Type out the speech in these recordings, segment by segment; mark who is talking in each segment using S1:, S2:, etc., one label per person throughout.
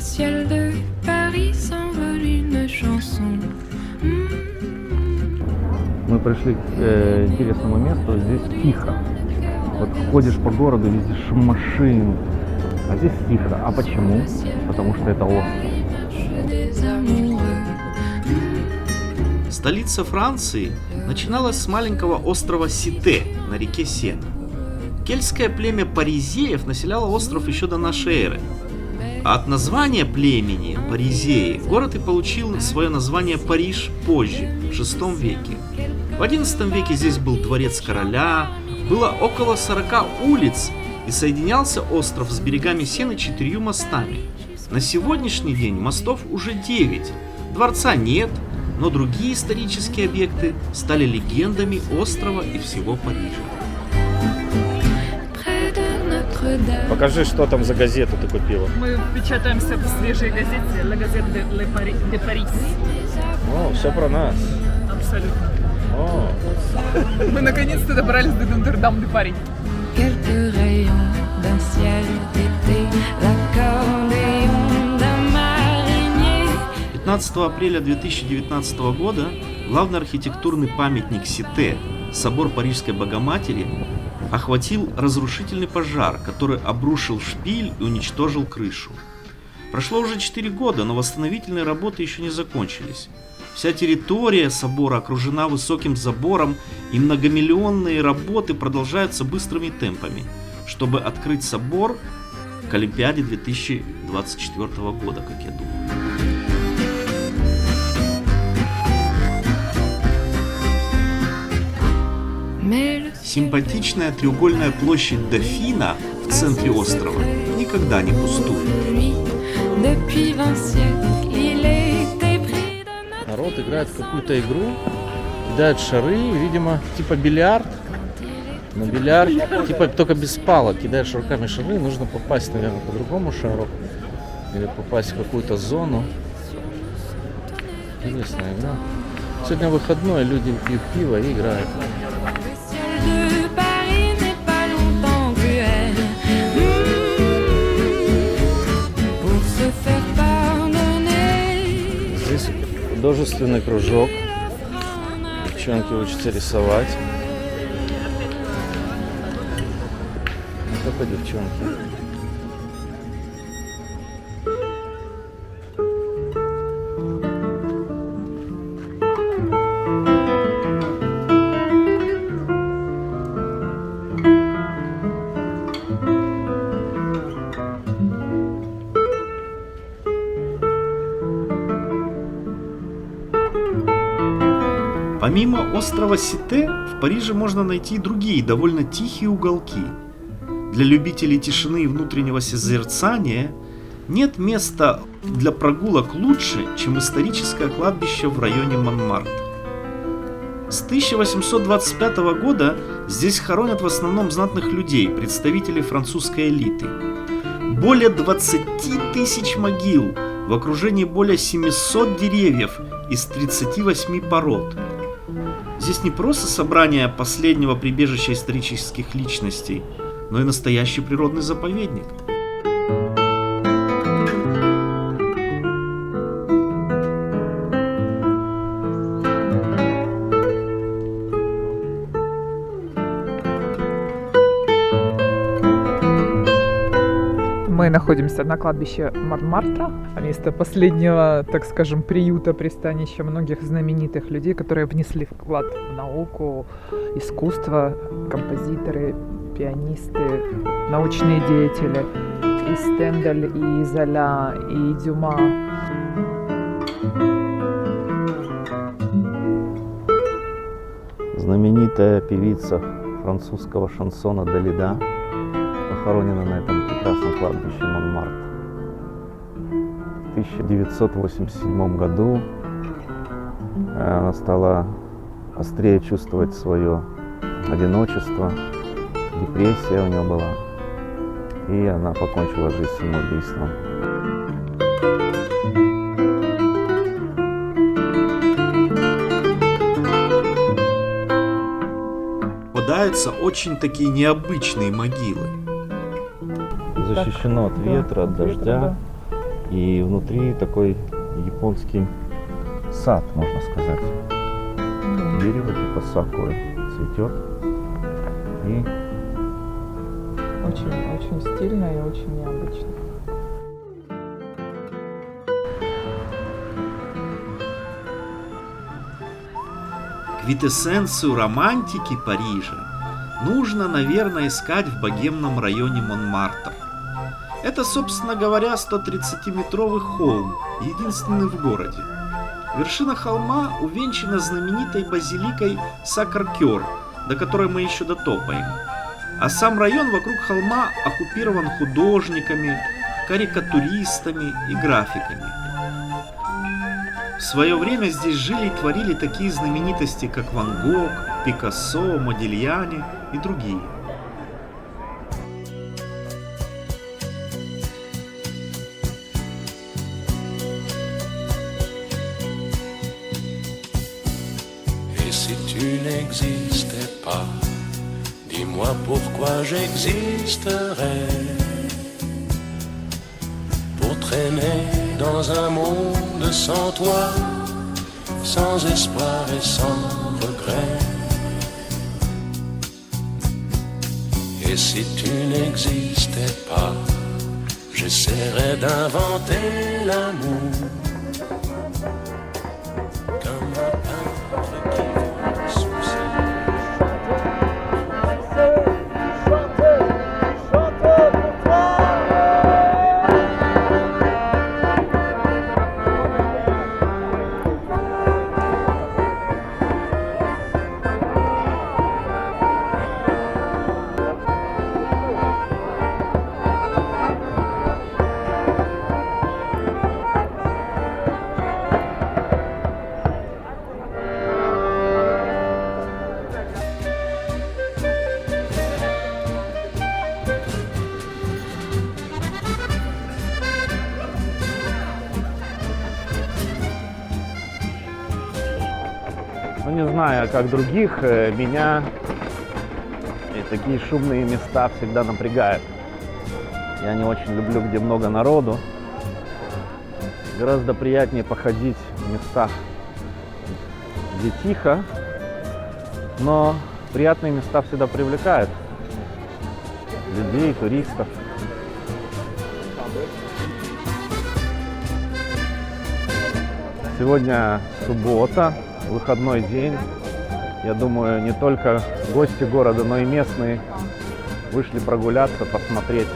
S1: Le ciel de Paris s'envole une chanson.
S2: Мы пришли к интересному месту, здесь тихо. Вот ходишь по городу, везде шум машин, а здесь тихо. А почему? Потому что это остров.
S3: Столица Франции начиналась с маленького острова Сите на реке Сена. Кельтское племя паризеев населяло остров еще до нашей эры. А от названия племени паризеи город и получил свое название Париж позже, в VI веке. В XI веке здесь был дворец короля, было около 40 улиц и соединялся остров с берегами Сены 4 мостами. На сегодняшний день мостов уже 9, дворца нет, но другие исторические объекты стали легендами острова и всего Парижа.
S2: Покажи, что там за газету ты купила.
S4: Мы печатаемся в свежей газете «La Gazette de Paris».
S2: О, все про нас.
S4: Абсолютно.
S2: О.
S4: Мы наконец-то добрались до Нотр-Дам-де-Пари.
S1: Quelques rayons d'un ciel d'été, l'accordéon d'un marinier.
S3: 15 апреля 2019 года главный архитектурный памятник Сите, собор Парижской Богоматери, охватил разрушительный пожар, который обрушил шпиль и уничтожил крышу. Прошло уже 4 года, но восстановительные работы еще не закончились. Вся территория собора окружена высоким забором, и многомиллионные работы продолжаются быстрыми темпами, чтобы открыть собор к Олимпиаде 2024 года, как я думаю. Симпатичная треугольная площадь Дофина в центре острова никогда не пустует.
S2: Народ играет в какую-то игру, кидают шары, видимо, типа бильярд. Но бильярд, типа только без палок, кидаешь руками шары, нужно попасть, наверное, по другому шару. Или попасть в какую-то зону. Интересная игра. Сегодня выходной, люди пьют пиво и играют. Здесь художественный кружок. Девчонки учатся рисовать. Не только девчонки.
S3: Помимо острова Сите, в Париже можно найти и другие довольно тихие уголки. Для любителей тишины и внутреннего созерцания нет места для прогулок лучше, чем историческое кладбище в районе Монмартр. С 1825 года здесь хоронят в основном знатных людей, представителей французской элиты. Более 20 тысяч могил в окружении более 700 деревьев из 38 пород. Здесь не просто собрание последнего прибежища исторических личностей, но и настоящий природный заповедник.
S4: Мы находимся на кладбище Монмартра, место последнего, так скажем, приюта, пристанища многих знаменитых людей, которые внесли вклад в науку, искусство, композиторы, пианисты, научные деятели, и Стендель, и Золя, и Дюма.
S2: Знаменитая певица французского шансона Далида похоронена на этом прекрасном кладбище Монмартр. В 1987 году она стала острее чувствовать свое одиночество, депрессия у нее была, и она покончила жизнь самоубийством.
S3: Попадаются очень такие необычные могилы.
S2: Защищено от ветра, от дождя. И внутри такой японский сад, можно сказать. Дерево типа сакуры цветет. И
S4: Очень стильно и очень необычно.
S3: Квинтэссенцию романтики Парижа нужно, наверное, искать в богемном районе Монмартр. Это, собственно говоря, 130-метровый холм, единственный в городе. Вершина холма увенчана знаменитой базиликой Сакр-Кёр, до которой мы еще дотопаем. А сам район вокруг холма оккупирован художниками, карикатуристами и графиками. В свое время здесь жили и творили такие знаменитости, как Ван Гог, Пикассо, Модильяне и другие.
S5: Et si tu n'existais pas, dis-moi pourquoi j'existerais. Pour traîner dans un monde sans toi, sans espoir et sans regret. Et si tu n'existais pas, j'essaierais d'inventer l'amour. Comme un peintre qui voit sous ses...
S2: Ну, не знаю, как других, меня такие шумные места всегда напрягают. Я не очень люблю, где много народу. Гораздо приятнее походить в местах, где тихо, но приятные места всегда привлекают людей, туристов. Сегодня суббота, выходной день. Я думаю, не только гости города, но и местные вышли прогуляться, посмотреть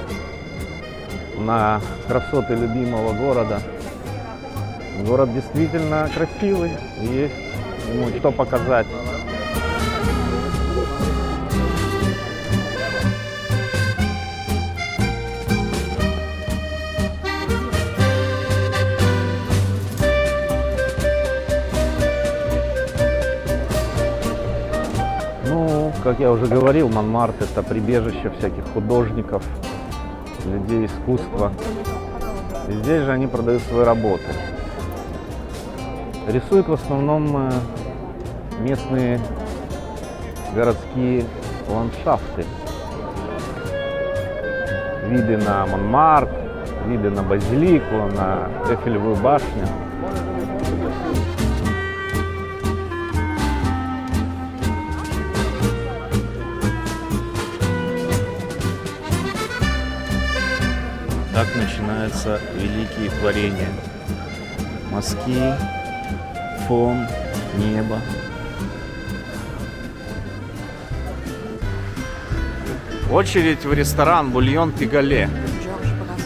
S2: на красоты любимого города. Город действительно красивый, есть ему что показать. Как я уже говорил, Монмартр — это прибежище всяких художников, людей искусства. И здесь же они продают свои работы. Рисуют в основном местные городские ландшафты. Виды на Монмартр, виды на базилику, на Эйфелевую башню. Так начинаются великие творения. Мазки, фон, небо. Очередь в ресторан «Бульон Пигале».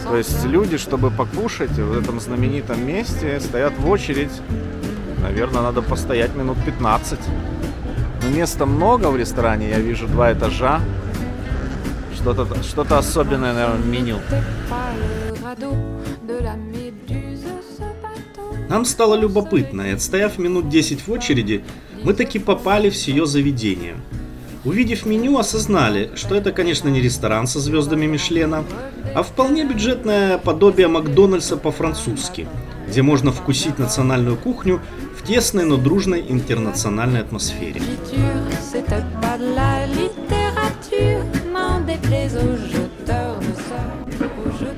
S2: То есть люди, чтобы покушать в этом знаменитом месте, стоят в очередь. Наверное, надо постоять минут 15. Но места много в ресторане, я вижу 2 этажа. Что-то особенное, наверное, в меню.
S3: Нам стало любопытно, и отстояв минут 10 в очереди, мы таки попали в сие заведение. Увидев меню, осознали, что это, конечно, не ресторан со звездами Мишлена, а вполне бюджетное подобие Макдональдса по-французски, где можно вкусить национальную кухню в тесной, но дружной интернациональной атмосфере.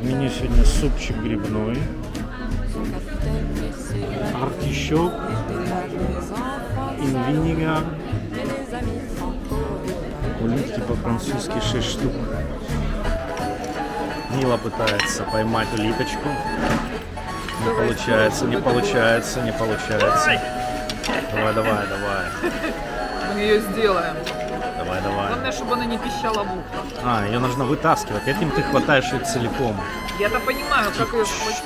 S2: У меня сегодня супчик грибной,
S3: артишок, инвинигар.
S2: Улитки по-французски 6 штук. Мила пытается поймать улиточку. Не получается, не получается, не получается. Давай, давай, давай.
S4: Мы ее сделаем.
S2: Давай, давай.
S4: Главное, чтобы она не пищала в ухо.
S2: А, ее нужно вытаскивать. Этим ты хватаешь ее целиком.
S4: Я-то понимаю, как ее схватить.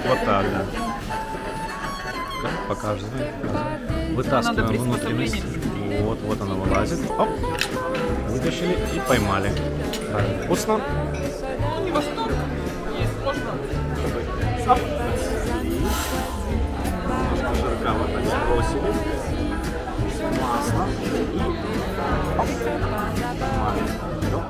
S2: Вот так, да. Как показывай. Вытаскиваем внутренность. Вот она вылазит. Оп. Вытащили и поймали. Правильно. Вкусно?
S4: Ну, не восторг. Есть можно.
S2: Немножко жирка вот так сбросили. Масло. И оп.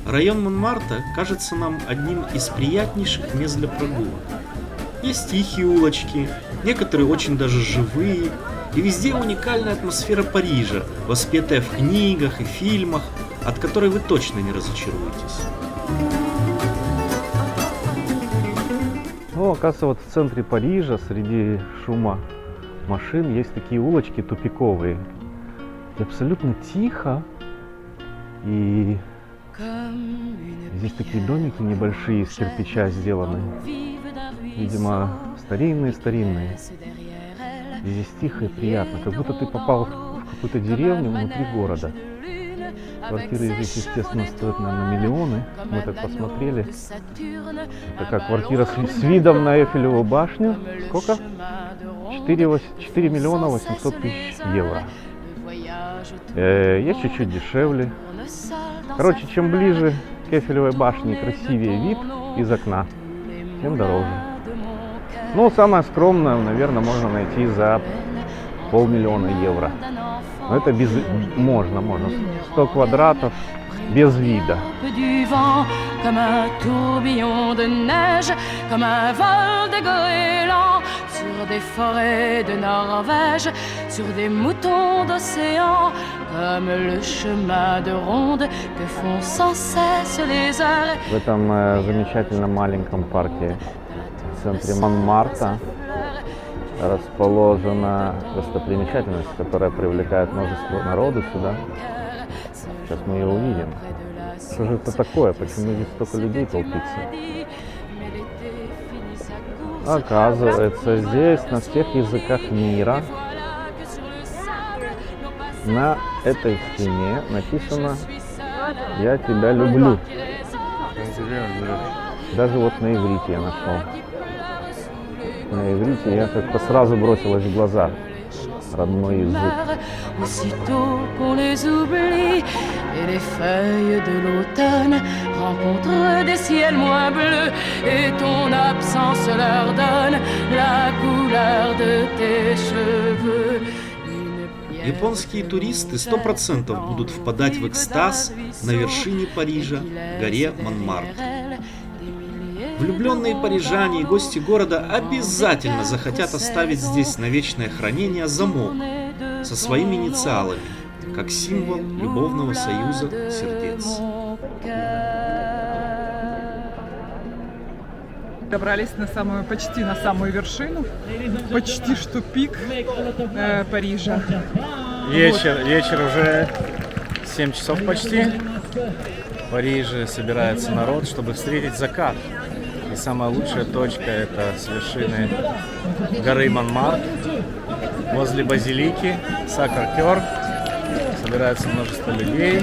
S3: Район Монмартра кажется нам одним из приятнейших мест для прогулок. Есть тихие улочки, некоторые очень даже живые, и везде уникальная атмосфера Парижа, воспетая в книгах и фильмах, от которой вы точно не разочаруетесь.
S2: Ну, оказывается, вот в центре Парижа, среди шума машин, есть такие улочки тупиковые. И абсолютно тихо. И здесь такие домики небольшие, из кирпича сделаны. Видимо, старинные. И здесь тихо и приятно, как будто ты попал в какую-то деревню внутри города. Квартиры здесь, естественно, стоят, наверное, миллионы. Мы так посмотрели. Это как квартира с видом на Эйфелеву башню. Сколько? 4 миллиона 800 тысяч евро. Есть чуть-чуть дешевле. Короче, чем ближе к Эйфелевой башне, красивее вид из окна, тем дороже. Ну, самое скромное, наверное, можно найти за 500 000 евро. Но это без... можно. 100 квадратов без вида.
S1: Comme un tourbillon de neige, comme un vol de goéland, sur des forêts de Norvège, sur des moutons d'océan, comme le chemin de ronde que font sans cesse les heures.
S2: В этом замечательном маленьком парке в центре Монмартра расположена достопримечательность, которая привлекает множество народу сюда. Сейчас мы ее увидим. Что же это такое? Почему здесь столько людей толпится? Оказывается, здесь на всех языках мира на этой стене написано «Я тебя люблю». Даже вот на иврите я нашел. На иврите я как-то сразу бросилась в глаза. Родной язык.
S1: Aussitôt qu'on les oublie et les feuilles de l'automne rencontrent des ciels moins bleus et ton absence leur donne la couleur de tes cheveux.
S3: Японские туристы 100% будут впадать в экстаз на вершине Парижа, горе Монмартр. Влюбленные парижане и гости города обязательно захотят оставить здесь на вечное хранение замок со своими инициалами, как символ любовного союза сердец.
S4: Добрались почти на самую вершину, почти что пик Парижа.
S2: Вечер уже 7 часов почти. В Париже собирается народ, чтобы встретить закат. И самая лучшая точка — это с вершины горы Монмартр, возле базилики Сакр-Кёр. Собирается множество людей.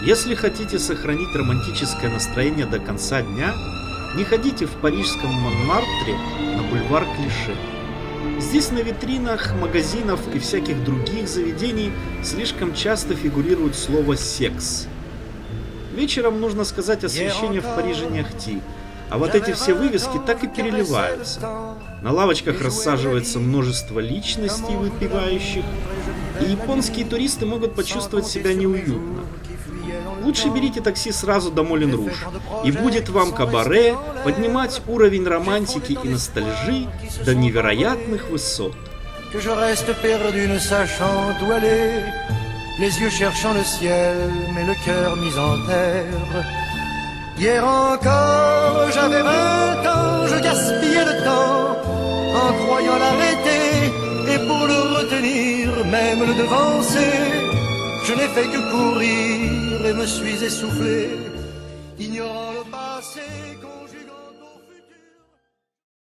S3: Если хотите сохранить романтическое настроение до конца дня, не ходите в парижском Монмартре на бульвар Клише. Здесь на витринах магазинов и всяких других заведений слишком часто фигурирует слово «секс». Вечером, нужно сказать, освещение в Париже не ахти, а вот эти все вывески так и переливаются. На лавочках рассаживается множество личностей выпивающих, и японские туристы могут почувствовать себя неуютно. Лучше берите такси сразу до Молин-Руж, и будет вам кабаре поднимать уровень романтики и ностальжи до невероятных высот.
S6: Que je reste perdu ne sachant où aller, les yeux cherchant le ciel, mais le cœur mis en terre. Hier encore, j'avais 20 ans, je gaspillais le temps en croyant l'arrêter, et pour le retenir, même le devancer, je n'ai fait que courir et me suis essoufflé, ignorant le passé, conjuguant